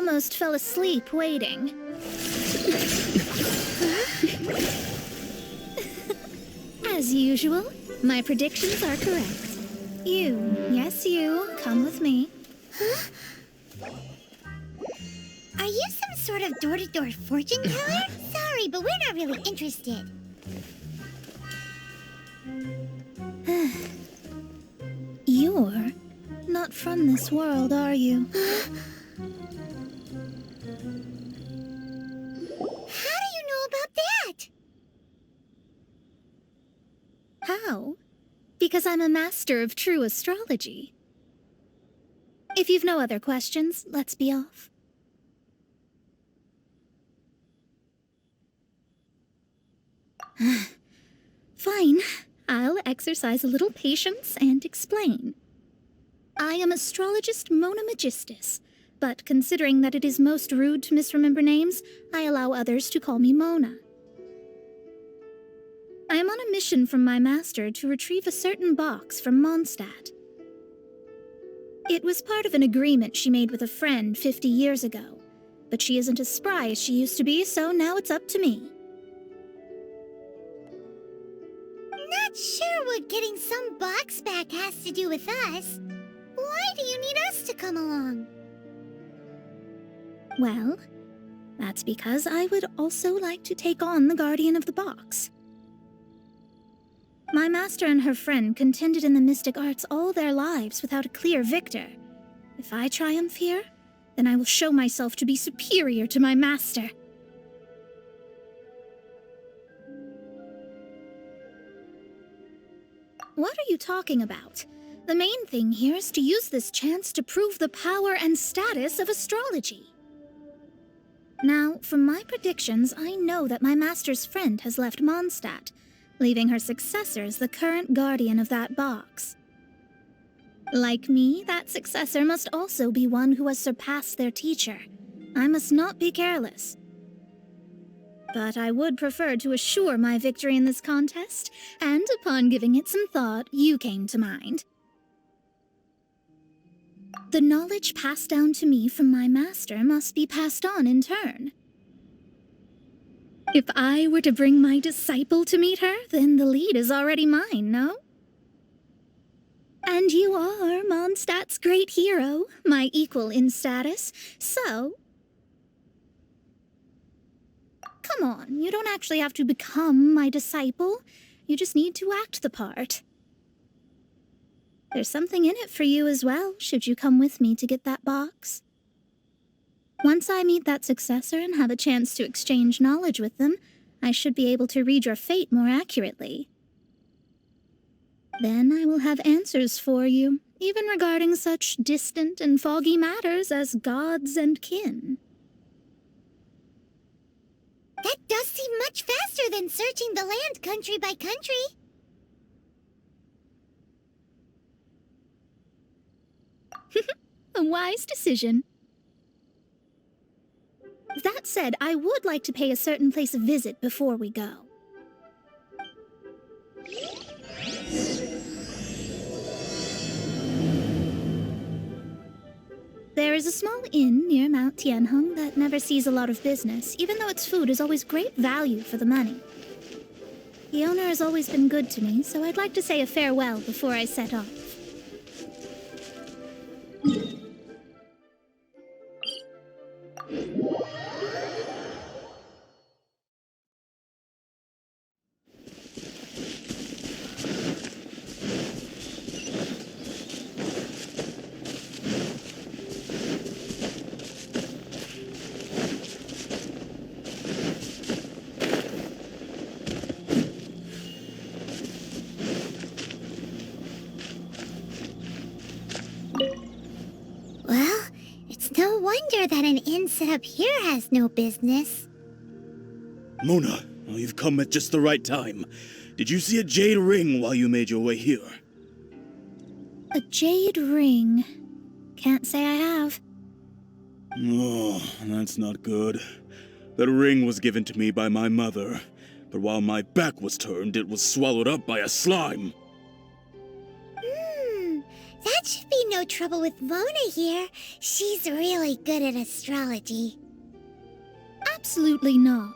almost fell asleep waiting. As usual, my predictions are correct. Yes you, come with me. Huh? Are you some sort of door-to-door fortune teller? Sorry, but we're not really interested. You're not from this world, are you? How do you know about that? How? Because I'm a master of true astrology. If you've no other questions, let's be off. Fine. I'll exercise a little patience and explain. I am astrologist Mona Magistus, but considering that it is most rude to misremember names, I allow others to call me Mona. I am on a mission from my master to retrieve a certain box from Mondstadt. It was part of an agreement she made with a friend 50 years ago, but she isn't as spry as she used to be, so now it's up to me. Not sure what getting some box back has to do with us. Why do you need us to come along? Well, that's because I would also like to take on the Guardian of the Box. My master and her friend contended in the mystic arts all their lives without a clear victor. If I triumph here, then I will show myself to be superior to my master. What are you talking about? The main thing here is to use this chance to prove the power and status of astrology. Now, from my predictions, I know that my master's friend has left Mondstadt, leaving her successor as the current guardian of that box. Like me, that successor must also be one who has surpassed their teacher. I must not be careless. But I would prefer to assure my victory in this contest, and upon giving it some thought, you came to mind. The knowledge passed down to me from my master must be passed on in turn. If I were to bring my disciple to meet her, then the lead is already mine, no? And you are Mondstadt's great hero, my equal in status, so... Come on, you don't actually have to become my disciple. You just need to act the part. There's something in it for you as well, should you come with me to get that box. Once I meet that successor and have a chance to exchange knowledge with them, I should be able to read your fate more accurately. Then I will have answers for you, even regarding such distant and foggy matters as gods and kin. That does seem much faster than searching the land country by country. A wise decision. That said, I would like to pay a certain place a visit before we go. There is a small inn near Mount Tianheng that never sees a lot of business, even though its food is always great value for the money. The owner has always been good to me, so I'd like to say a farewell before I set off. Well, it's no wonder that an inn set up here has no business. Mona, oh, you've come at just the right time. Did you see a jade ring while you made your way here? A jade ring. Can't say I have. Oh, that's not good. That ring was given to me by my mother, but while my back was turned, it was swallowed up by a slime. That should be no trouble with Mona here. She's really good at astrology. Absolutely not.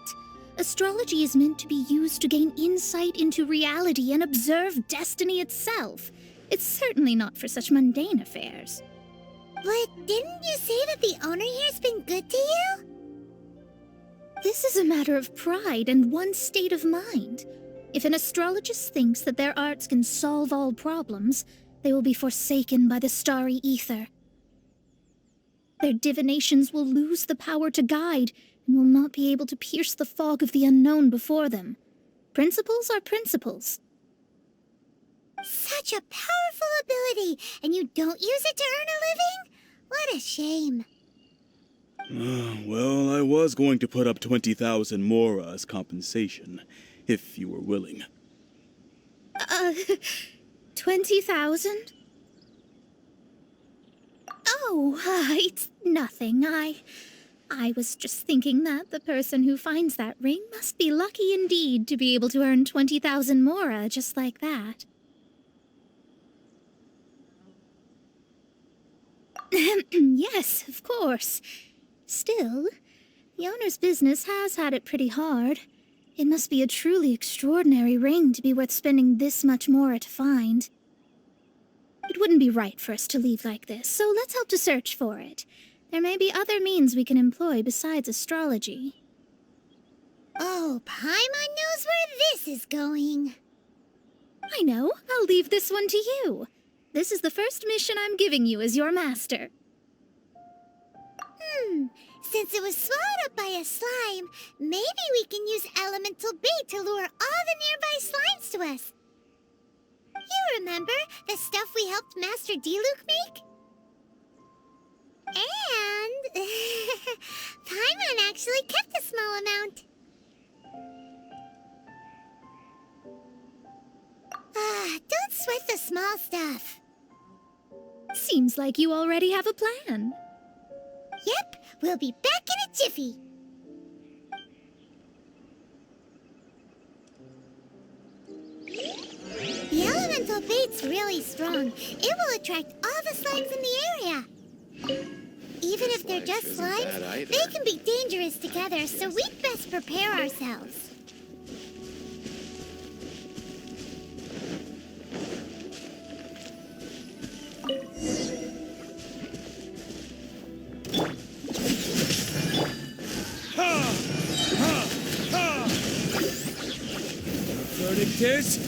Astrology is meant to be used to gain insight into reality and observe destiny itself. It's certainly not for such mundane affairs. But didn't you say that the owner here's been good to you? This is a matter of pride and one's state of mind. If an astrologist thinks that their arts can solve all problems, they will be forsaken by the starry ether. Their divinations will lose the power to guide and will not be able to pierce the fog of the unknown before them. Principles are principles. Such a powerful ability, and you don't use it to earn a living? What a shame. Well, I was going to put up 20,000 mora as compensation, if you were willing. 20,000? Oh, it's nothing. I was just thinking that the person who finds that ring must be lucky indeed to be able to earn 20,000 mora just like that. Yes, of course. Still, the owner's business has had it pretty hard. It must be a truly extraordinary ring to be worth spending this much mora to find. It wouldn't be right for us to leave like this, so let's help to search for it. There may be other means we can employ besides astrology. Oh, Paimon knows where this is going. I know. I'll leave this one to you. This is the first mission I'm giving you as your master. Since it was swallowed up by a slime, maybe we can use elemental bait to lure all the nearby slimes to us. You remember the stuff we helped Master Diluc make? And Paimon actually kept a small amount. Don't sweat the small stuff. Seems like you already have a plan. Yep, we'll be back in a jiffy. The elemental bait's really strong. It will attract all the slimes in the area. Even if they're just slimes, they can be dangerous together, so we'd best prepare ourselves. Verdict is...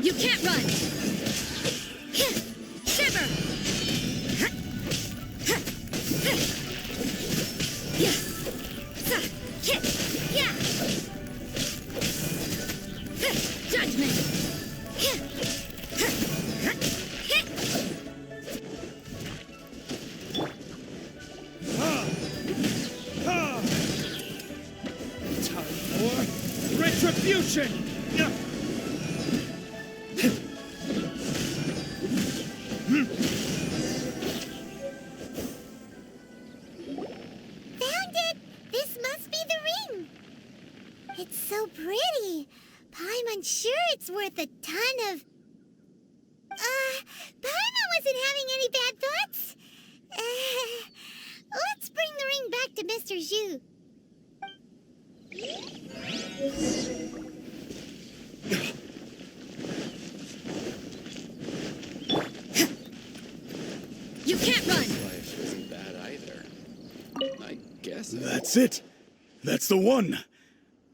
You can't run! Shiver! Judgment! Time for retribution! Found it! This must be the ring! It's so pretty. Paimon's sure it's worth a ton of... Paimon wasn't having any bad thoughts? Let's bring the ring back to Mr. Zhu. You can't run! Life isn't bad either. I guess. That's it! That's the one!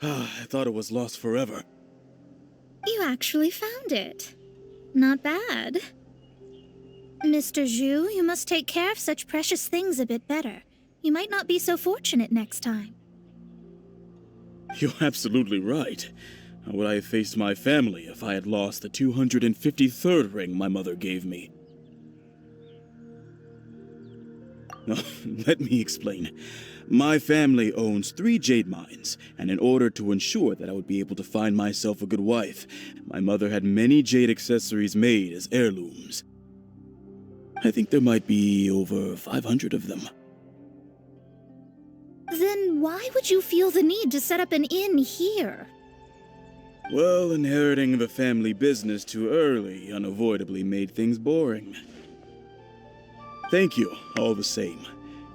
I thought it was lost forever. You actually found it. Not bad. Mr. Zhu, you must take care of such precious things a bit better. You might not be so fortunate next time. You're absolutely right. How would I have faced my family if I had lost the 253rd ring my mother gave me? Let me explain. My family owns 3 jade mines, and in order to ensure that I would be able to find myself a good wife, my mother had many jade accessories made as heirlooms. I think there might be over 500 of them. Then why would you feel the need to set up an inn here? Well, inheriting the family business too early unavoidably made things boring. Thank you, all the same.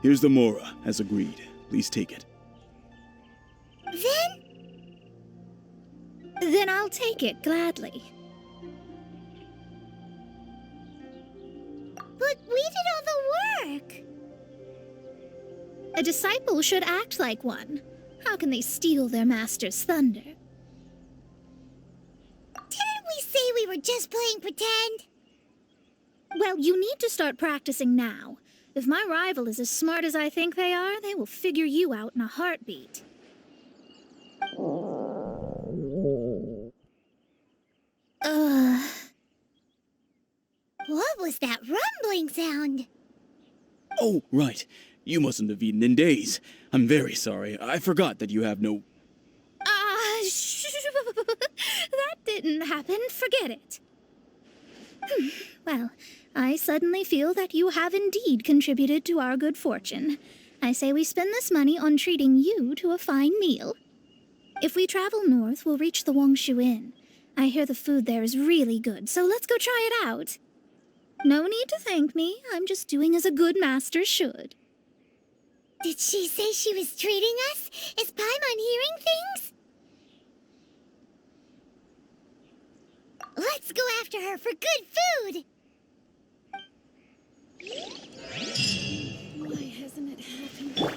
Here's the Mora, as agreed. Please take it. Then I'll take it gladly. But we did all the work. A disciple should act like one. How can they steal their master's thunder? Didn't we say we were just playing pretend? Well, you need to start practicing now. If my rival is as smart as I think they are, they will figure you out in a heartbeat. What was that rumbling sound? Oh, right. You mustn't have eaten in days. I'm very sorry. I forgot that you have no... That didn't happen. Forget it. Well, I suddenly feel that you have indeed contributed to our good fortune. I say we spend this money on treating you to a fine meal. If we travel north, we'll reach the Wongshu Inn. I hear the food there is really good, so let's go try it out. No need to thank me. I'm just doing as a good master should. Did she say she was treating us? Is Paimon hearing things? Let's go after her for good food! Why hasn't it happened yet?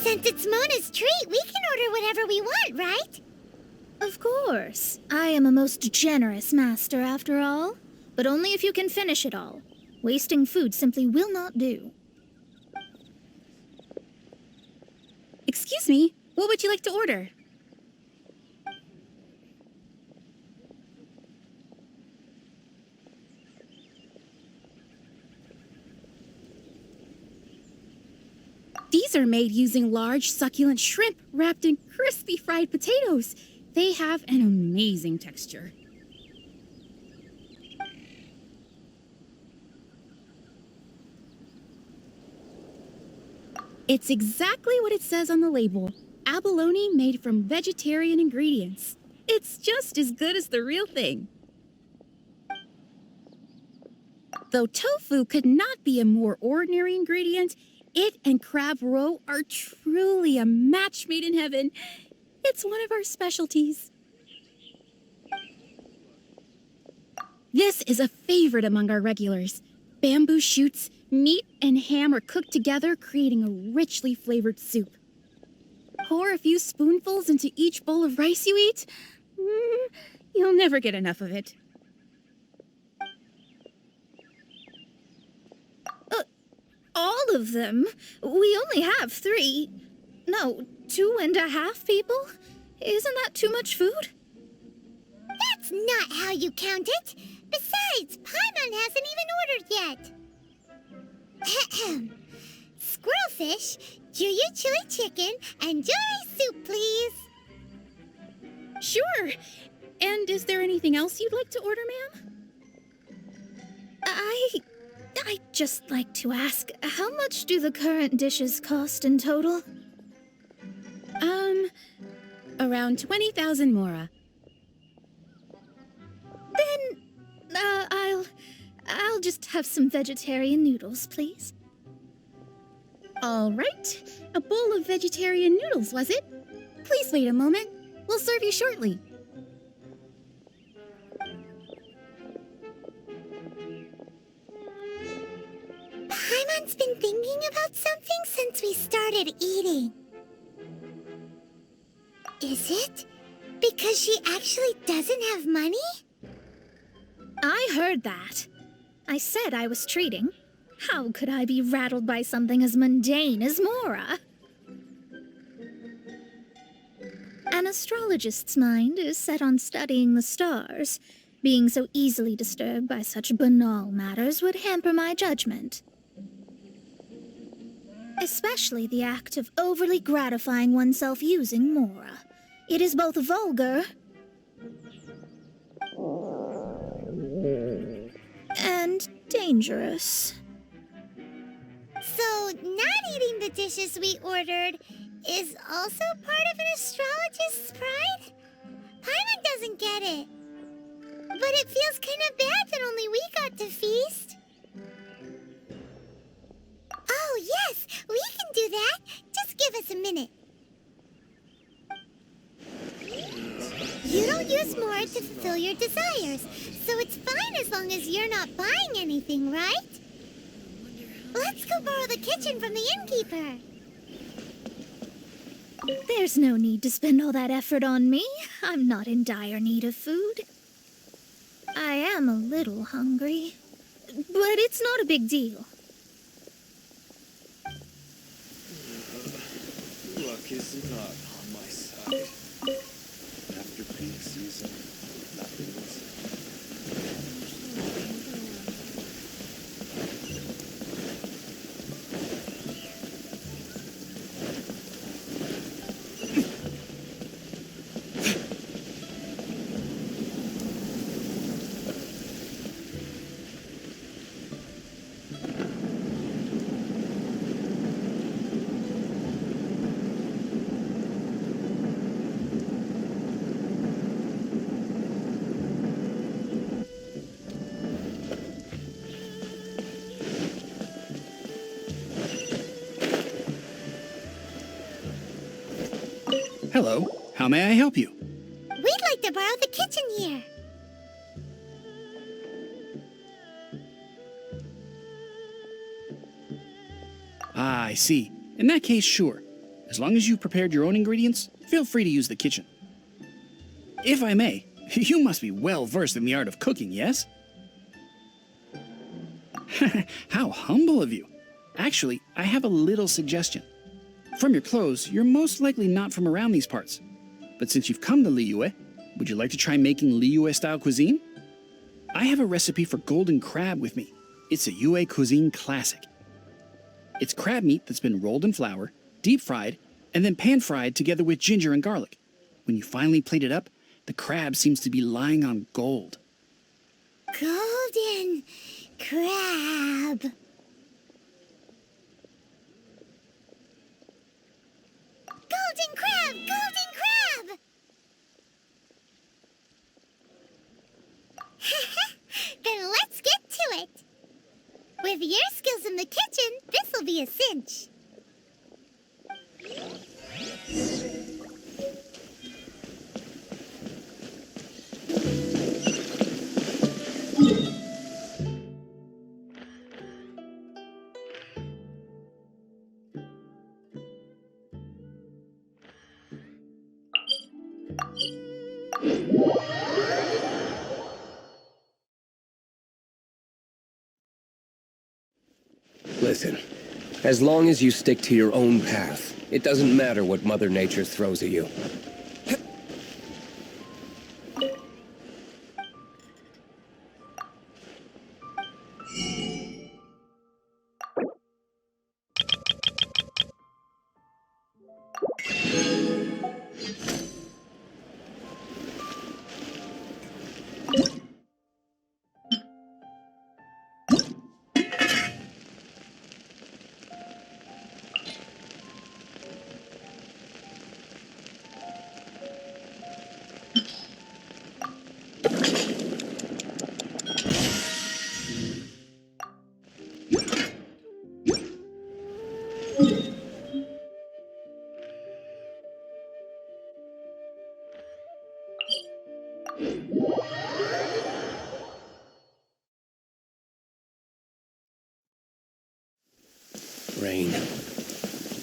Since it's Mona's treat, we can order whatever we want, right? Of course. I am a most generous master, after all. But only if you can finish it all. Wasting food simply will not do. Excuse me, what would you like to order? These are made using large, succulent shrimp wrapped in crispy fried potatoes. They have an amazing texture. It's exactly what it says on the label. Abalone made from vegetarian ingredients. It's just as good as the real thing. Though tofu could not be a more ordinary ingredient, it and crab roe are truly a match made in heaven. It's one of our specialties. This is a favorite among our regulars. Bamboo shoots, meat, and ham are cooked together, creating a richly flavored soup. Pour a few spoonfuls into each bowl of rice you eat. You'll never get enough of it. All of them? We only have 3. No, 2.5 people? Isn't that too much food? That's not how you count it. Besides, Paimon hasn't even ordered yet. Squirrelfish, Juyu chili chicken, and Jory soup, please. Sure. And is there anything else you'd like to order, ma'am? I'd just like to ask, how much do the current dishes cost in total? Around 20,000 mora. Then, I'll just have some vegetarian noodles, please. All right. A bowl of vegetarian noodles, was it? Please wait a moment. We'll serve you shortly. Everyone's been thinking about something since we started eating. Is it because she actually doesn't have money? I heard that. I said I was treating. How could I be rattled by something as mundane as Mora? An astrologist's mind is set on studying the stars. Being so easily disturbed by such banal matters would hamper my judgment. Especially the act of overly gratifying oneself using Mora. It is both vulgar and dangerous. So, not eating the dishes we ordered is also part of an astrologist's pride? Paimon doesn't get it. But it feels kind of bad that only we got to feast. Oh, yes, we can do that. Just give us a minute. You don't use more to fulfill your desires, so it's fine as long as you're not buying anything, right? Let's go borrow the kitchen from the innkeeper. There's no need to spend all that effort on me. I'm not in dire need of food. I am a little hungry, but it's not a big deal. Luck is not on my side. After peak season, nothing's... Hello, how may I help you? We'd like to borrow the kitchen here. Ah, I see. In that case, sure. As long as you've prepared your own ingredients, feel free to use the kitchen. If I may, you must be well versed in the art of cooking, yes? How humble of you. Actually, I have a little suggestion. From your clothes, you're most likely not from around these parts. But since you've come to Liyue, would you like to try making Liyue-style cuisine? I have a recipe for golden crab with me. It's a Yue cuisine classic. It's crab meat that's been rolled in flour, deep fried, and then pan-fried together with ginger and garlic. When you finally plate it up, the crab seems to be lying on gold. Golden crab. Golden crab! Golden crab! Then let's get to it. With your skills in the kitchen, this'll be a cinch. Listen, as long as you stick to your own path, it doesn't matter what Mother Nature throws at you. Rain.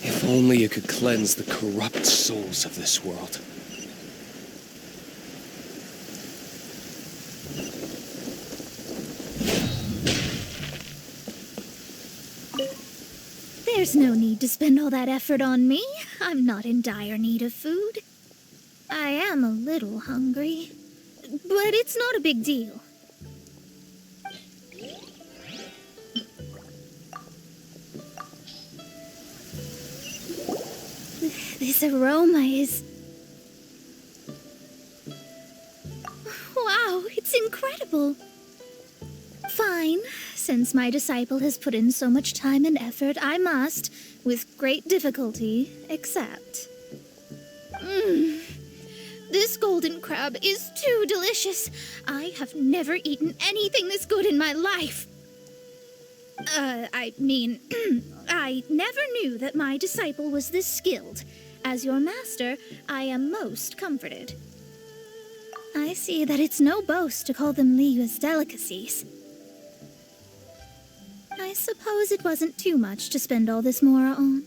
If only it could cleanse the corrupt souls of this world. There's no need to spend all that effort on me. I'm not in dire need of food. I am a little hungry, but it's not a big deal. This aroma is... Wow, it's incredible. Fine. Since my disciple has put in so much time and effort, I must, with great difficulty, accept. This golden crab is too delicious. I have never eaten anything this good in my life. I mean, I never knew that my disciple was this skilled. As your master, I am most comforted. I see that it's no boast to call them Liyue's delicacies. I suppose it wasn't too much to spend all this mora on.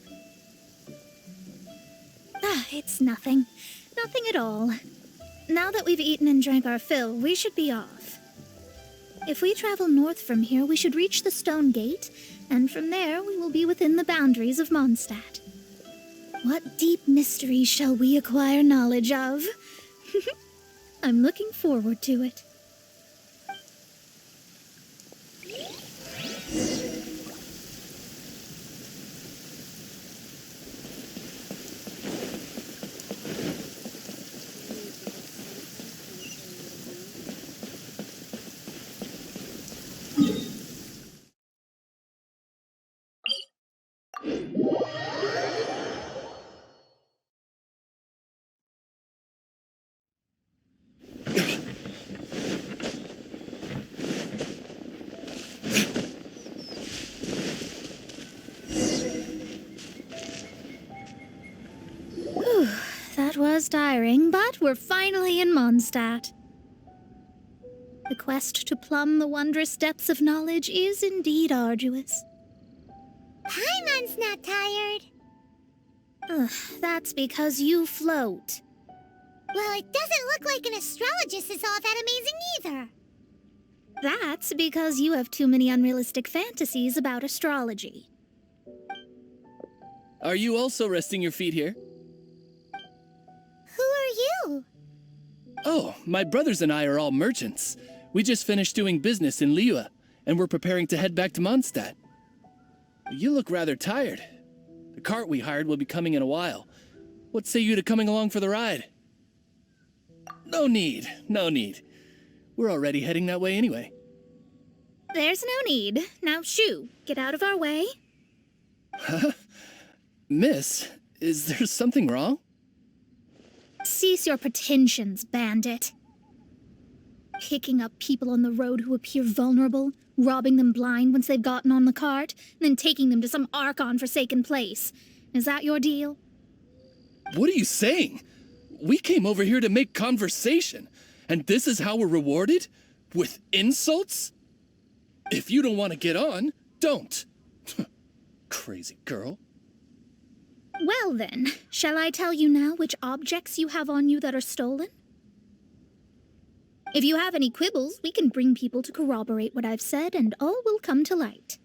It's nothing. Nothing at all. Now that we've eaten and drank our fill, we should be off. If we travel north from here, we should reach the Stone Gate, and from there we will be within the boundaries of Mondstadt. What deep mysteries shall we acquire knowledge of? I'm looking forward to it. That was tiring, but we're finally in Mondstadt. The quest to plumb the wondrous depths of knowledge is indeed arduous. Paimon's not tired. That's because you float. Well, it doesn't look like an astrologist is all that amazing either. That's because you have too many unrealistic fantasies about astrology. Are you also resting your feet here? Who are you? Oh, my brothers and I are all merchants. We just finished doing business in Liyue, and we're preparing to head back to Mondstadt. You look rather tired. The cart we hired will be coming in a while. What say you to coming along for the ride? No need, no need. We're already heading that way anyway. There's no need. Now shoo, get out of our way. Huh? Miss, is there something wrong? Cease your pretensions, bandit. Picking up people on the road who appear vulnerable, robbing them blind once they've gotten on the cart, and then taking them to some Archon-forsaken place. Is that your deal? What are you saying? We came over here to make conversation, and this is how we're rewarded? With insults? If you don't want to get on, don't. Crazy girl. Well then, shall I tell you now which objects you have on you that are stolen? If you have any quibbles, we can bring people to corroborate what I've said, and all will come to light.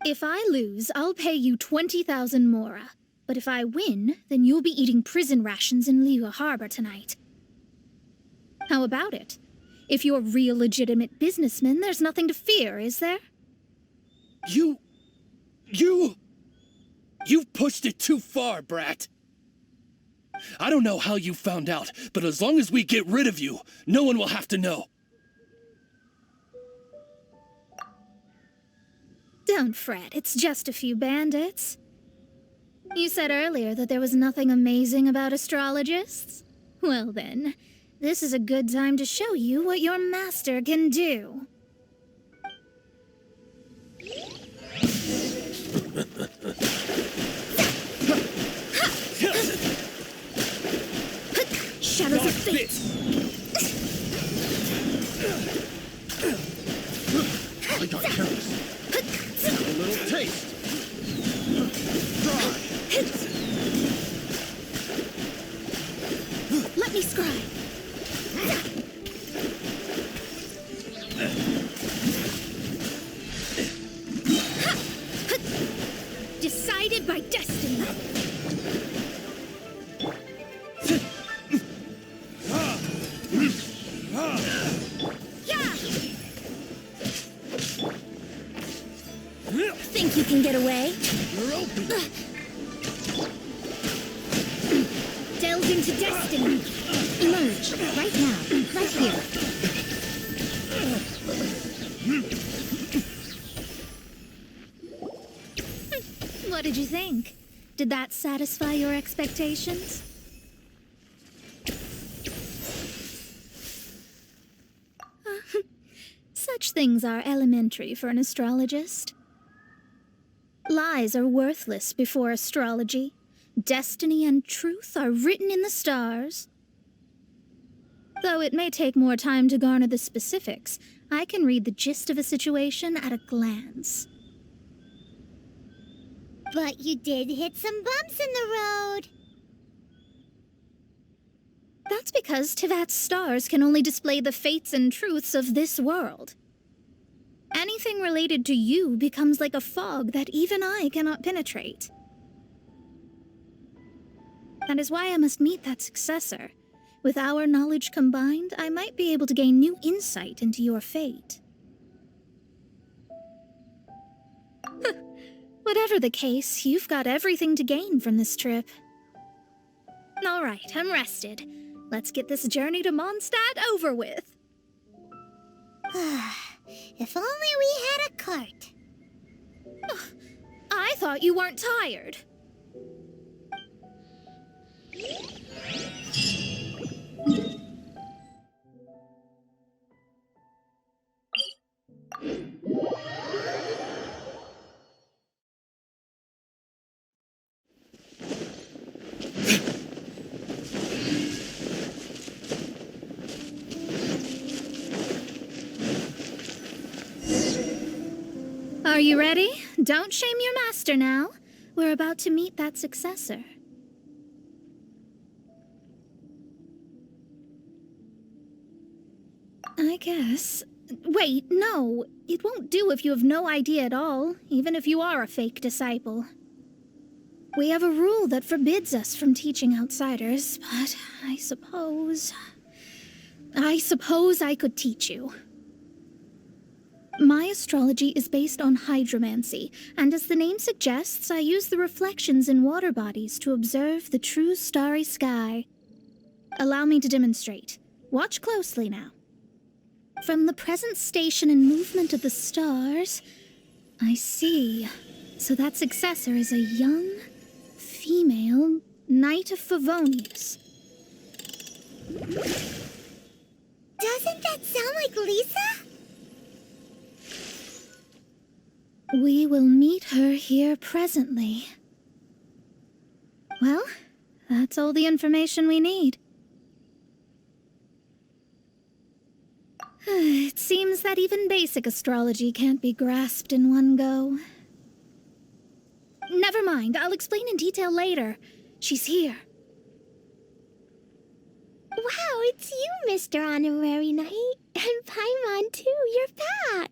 If I lose, I'll pay you 20,000 mora. But if I win, then you'll be eating prison rations in Liyue Harbor tonight. How about it? If you're real legitimate businessmen, there's nothing to fear, is there? You've pushed it too far, brat. I don't know how you found out, but as long as we get rid of you, no one will have to know. Don't fret, it's just a few bandits. You said earlier that there was nothing amazing about astrologists? Well then, this is a good time to show you what your master can do. Shadows of fate! I got careless. A little taste. by destiny. Think you can get away? Delve into destiny. Emerge right now, right here. What did you think? Did that satisfy your expectations? Such things are elementary for an astrologist. Lies are worthless before astrology. Destiny and truth are written in the stars. Though it may take more time to garner the specifics, I can read the gist of a situation at a glance. But you did hit some bumps in the road. That's because Tivat's stars can only display the fates and truths of this world. Anything related to you becomes like a fog that even I cannot penetrate. That is why I must meet that successor. With our knowledge combined, I might be able to gain new insight into your fate. Whatever the case, you've got everything to gain from this trip. All right, I'm rested. Let's get this journey to Mondstadt over with. If only we had a cart. I thought you weren't tired. Are you ready? Don't shame your master now. We're about to meet that successor. I guess. Wait, no. It won't do if you have no idea at all, even if you are a fake disciple. We have a rule that forbids us from teaching outsiders, but I suppose I could teach you. My astrology is based on hydromancy, and as the name suggests, I use the reflections in water bodies to observe the true starry sky. Allow me to demonstrate. Watch closely now. From the present station and movement of the stars, I see. So that successor is a young, female Knight of Favonius. Doesn't that sound like Lisa? We will meet her here presently. Well, that's all the information we need. It seems that even basic astrology can't be grasped in one go. Never mind, I'll explain in detail later. She's here. Wow, it's you, Mr. Honorary Knight. And Paimon, too. You're back.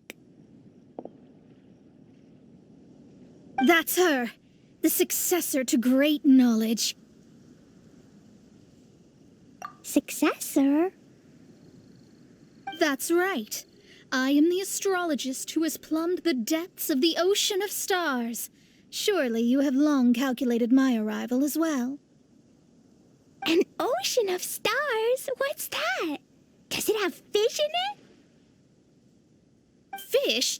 That's her, the successor to great knowledge. Successor? That's right. I am the astrologist who has plumbed the depths of the ocean of stars. Surely you have long calculated my arrival as well. An ocean of stars? What's that? Does it have fish in it? Fish?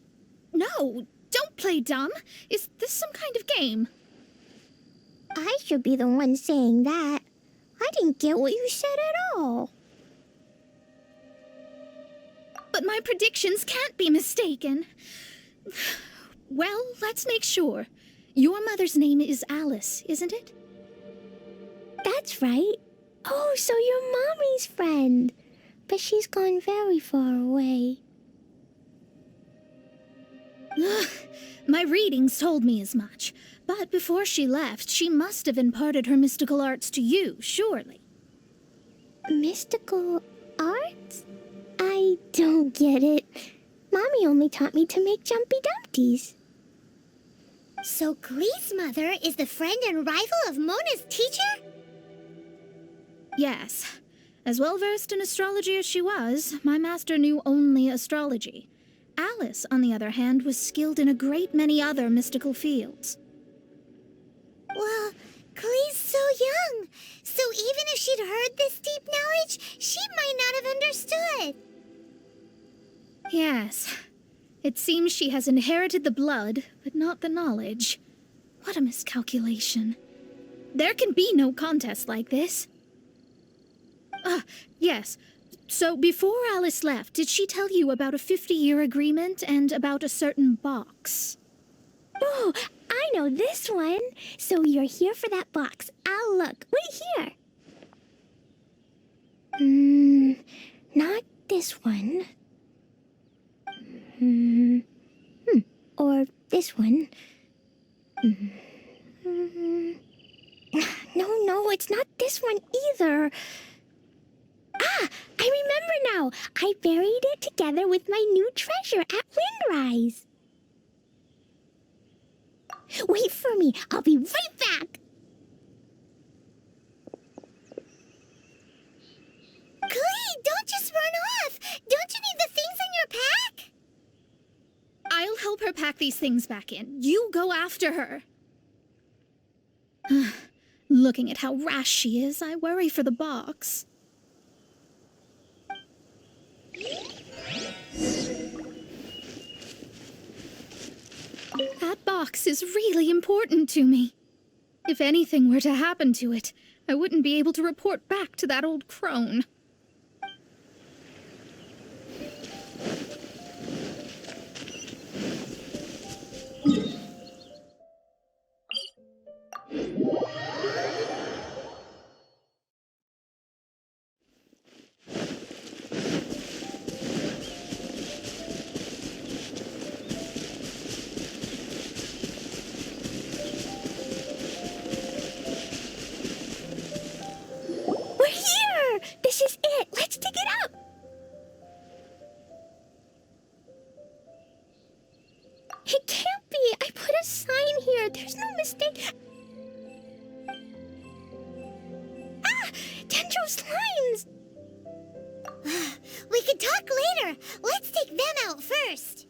No, don't play dumb. Is this some kind of game? I should be the one saying that. I didn't get what you said at all. But my predictions can't be mistaken. Well, let's make sure. Your mother's name is Alice, isn't it? That's right. Oh, so you're Mommy's friend. But she's gone very far away. My readings told me as much. But before she left, she must have imparted her mystical arts to you, surely. Mystical arts? I don't get it. Mommy only taught me to make Jumpy Dumpties. So Glee's mother is the friend and rival of Mona's teacher? Yes. As well versed in astrology as she was, my master knew only astrology. Alice, on the other hand, was skilled in a great many other mystical fields. Well, Glee's so young. So even if she'd heard this deep knowledge, she might not have understood. Yes. It seems she has inherited the blood, but not the knowledge. What a miscalculation. There can be no contest like this. Yes. So before Alice left, did she tell you about a 50-year agreement and about a certain box? Oh, I know this one. So you're here for that box. I'll look. Wait here. Not this one. Or this one. No, it's not this one either. Ah, I remember now. I buried it together with my new treasure at Windrise. Wait for me. I'll be right back. Glee, don't just run off. Don't you need the things in your pack? I'll help her pack these things back in. You go after her. Looking at how rash she is, I worry for the box. That box is really important to me. If anything were to happen to it, I wouldn't be able to report back to that old crone. We're here. This is it. Let's dig it up. It can't be. I put a sign here. There's no mistake. Ah! Dendro slimes! We can talk later. Let's take them out first.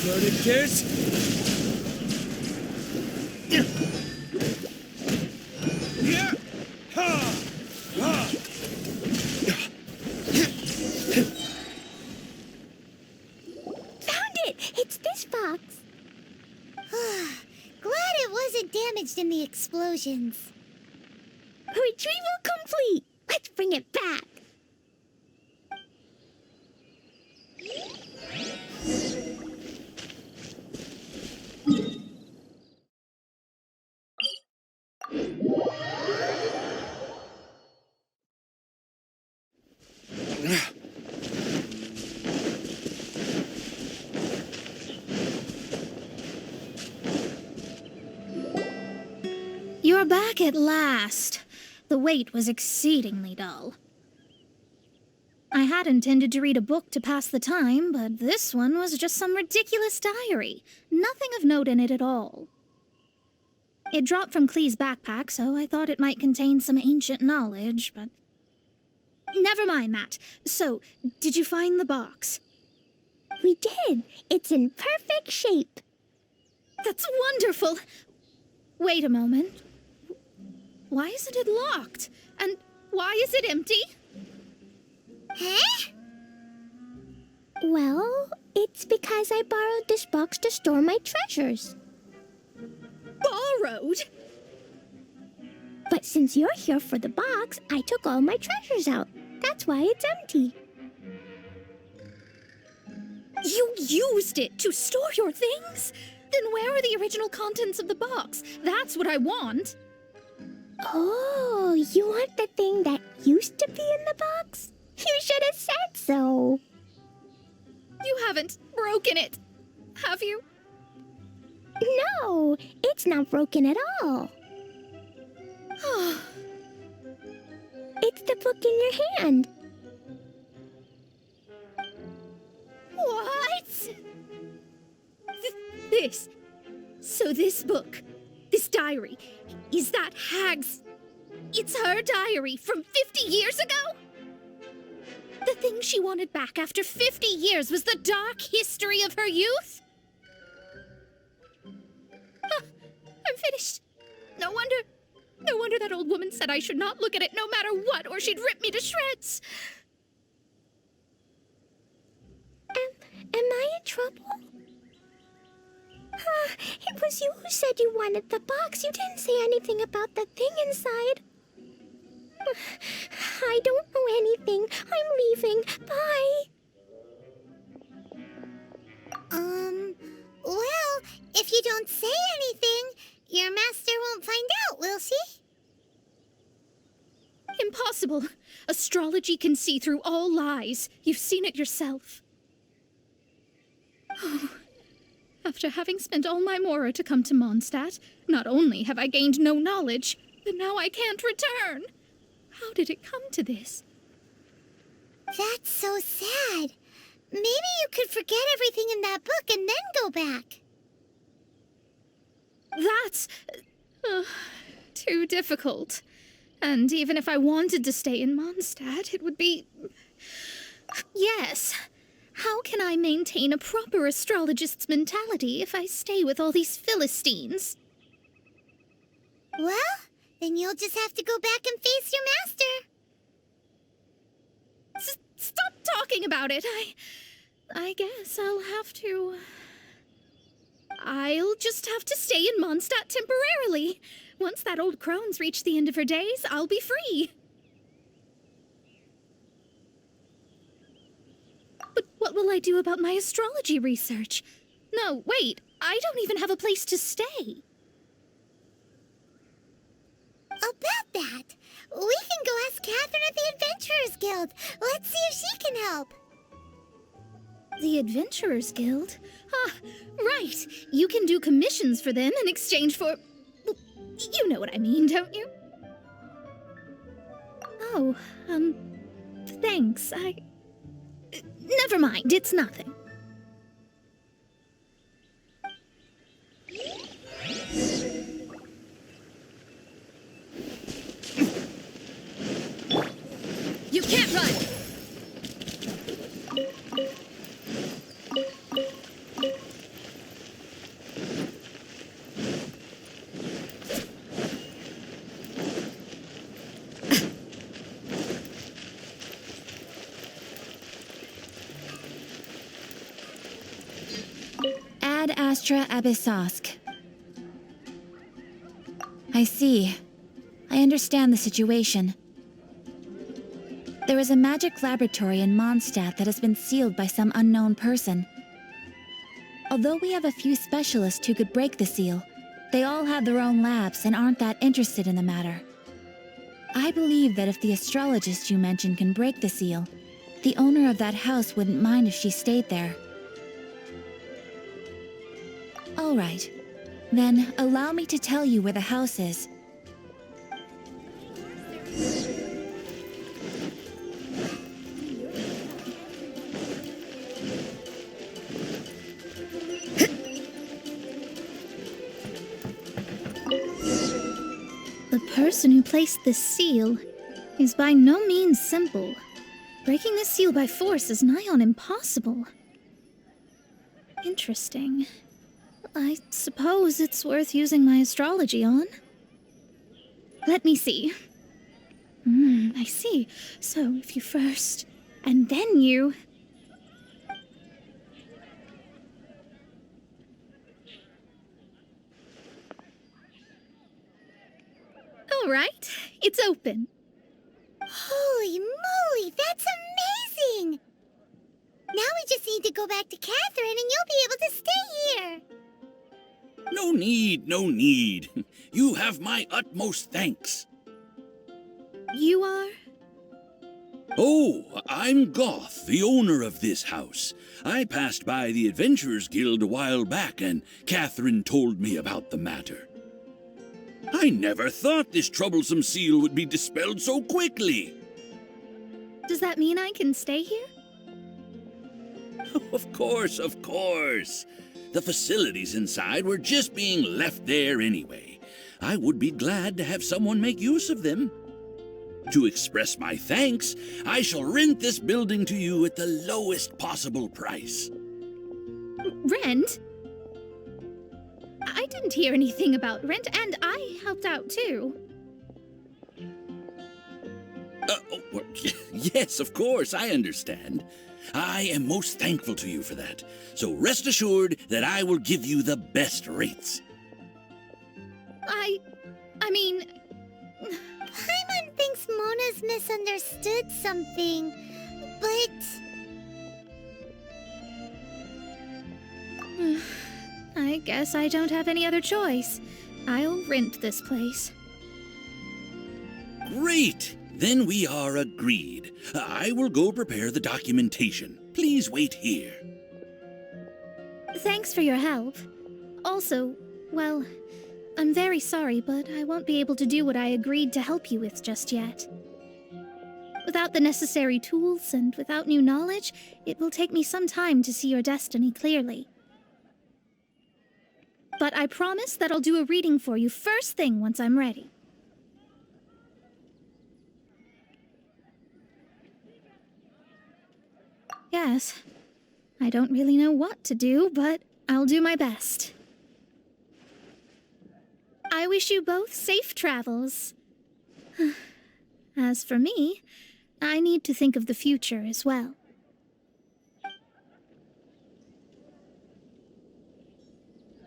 Loaded kids? Yeah! Ha! Ha! Found it! It's this box. Glad it wasn't damaged in the explosions. Retrieval complete. Let's bring it back. You're back at last. The wait was exceedingly dull. I had intended to read a book to pass the time, but this one was just some ridiculous diary. Nothing of note in it at all. It dropped from Clee's backpack, so I thought it might contain some ancient knowledge, but... Never mind that. So, did you find the box? We did. It's in perfect shape. That's wonderful! Wait a moment. Why isn't it locked? And why is it empty? Huh? Well, it's because I borrowed this box to store my treasures. Borrowed? But since you're here for the box, I took all my treasures out. That's why it's empty. You used it to store your things? Then where are the original contents of the box? That's what I want. Oh, you want the thing that used to be in the box? You should have said so. You haven't broken it, have you? No, it's not broken at all. It's the book in your hand. this? So this book, this diary, is that Hag's... It's her diary from 50 years ago? The thing she wanted back after 50 years was the dark history of her youth? Huh, I'm finished. No wonder that old woman said I should not look at it no matter what, or she'd rip me to shreds. Am I in trouble? It was you who said you wanted the box. You didn't say anything about the thing inside. I don't know anything. I'm leaving. Bye. Well, if you don't say anything, your master won't find out, will she? Impossible. Astrology can see through all lies. You've seen it yourself. Oh. After having spent all my Mora to come to Mondstadt, not only have I gained no knowledge, but now I can't return. How did it come to this? That's so sad. Maybe you could forget everything in that book and then go back. That's... too difficult. And even if I wanted to stay in Mondstadt, it would be... Yes. How can I maintain a proper astrologist's mentality if I stay with all these Philistines? Well, then you'll just have to go back and face your master. Stop talking about it. I guess I'll have to... I'll just have to stay in Mondstadt temporarily. Once that old crone's reached the end of her days, I'll be free. But what will I do about my astrology research? No, wait, I don't even have a place to stay. About that, we can go ask Catherine at the Adventurers Guild. Let's see if she can help. The Adventurers Guild? Ah, right. You can do commissions for them in exchange for... Well, you know what I mean, don't you? Oh, thanks. Never mind, it's nothing. You can't run! Ad Astra Abyssosk. I see. I understand the situation. There is a magic laboratory in Mondstadt that has been sealed by some unknown person. Although we have a few specialists who could break the seal, they all have their own labs and aren't that interested in the matter. I believe that if the astrologist you mentioned can break the seal, the owner of that house wouldn't mind if she stayed there. All right. Then, allow me to tell you where the house is. The person who placed this seal is by no means simple. Breaking this seal by force is nigh on impossible. Interesting. I suppose it's worth using my astrology on. Let me see. I see. So if you first, and then you... All right, it's open. Holy moly, that's amazing! Now we just need to go back to Catherine and you'll be able to stay here. No need, no need. You have my utmost thanks. You are? Oh, I'm Goth, the owner of this house. I passed by the Adventurers Guild a while back, and Catherine told me about the matter. I never thought this troublesome seal would be dispelled so quickly. Does that mean I can stay here? Of course, of course. The facilities inside were just being left there anyway. I would be glad to have someone make use of them. To express my thanks, I shall rent this building to you at the lowest possible price. Rent? I didn't hear anything about rent, and I helped out too. Well, yes, of course, I understand. I am most thankful to you for that. So rest assured that I will give you the best rates. I mean... Paimon thinks Mona's misunderstood something, but... I guess I don't have any other choice. I'll rent this place. Great! Then we are agreed. I will go prepare the documentation. Please wait here. Thanks for your help. Also, well, I'm very sorry, but I won't be able to do what I agreed to help you with just yet. Without the necessary tools and without new knowledge, it will take me some time to see your destiny clearly. But I promise that I'll do a reading for you first thing once I'm ready. Yes, I don't really know what to do, but I'll do my best. I wish you both safe travels. As for me, I need to think of the future as well.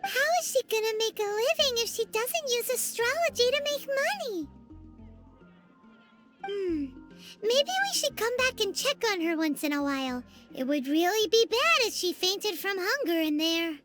How is she gonna make a living if she doesn't use astrology to make money? Maybe we should come back and check on her once in a while. It would really be bad if she fainted from hunger in there.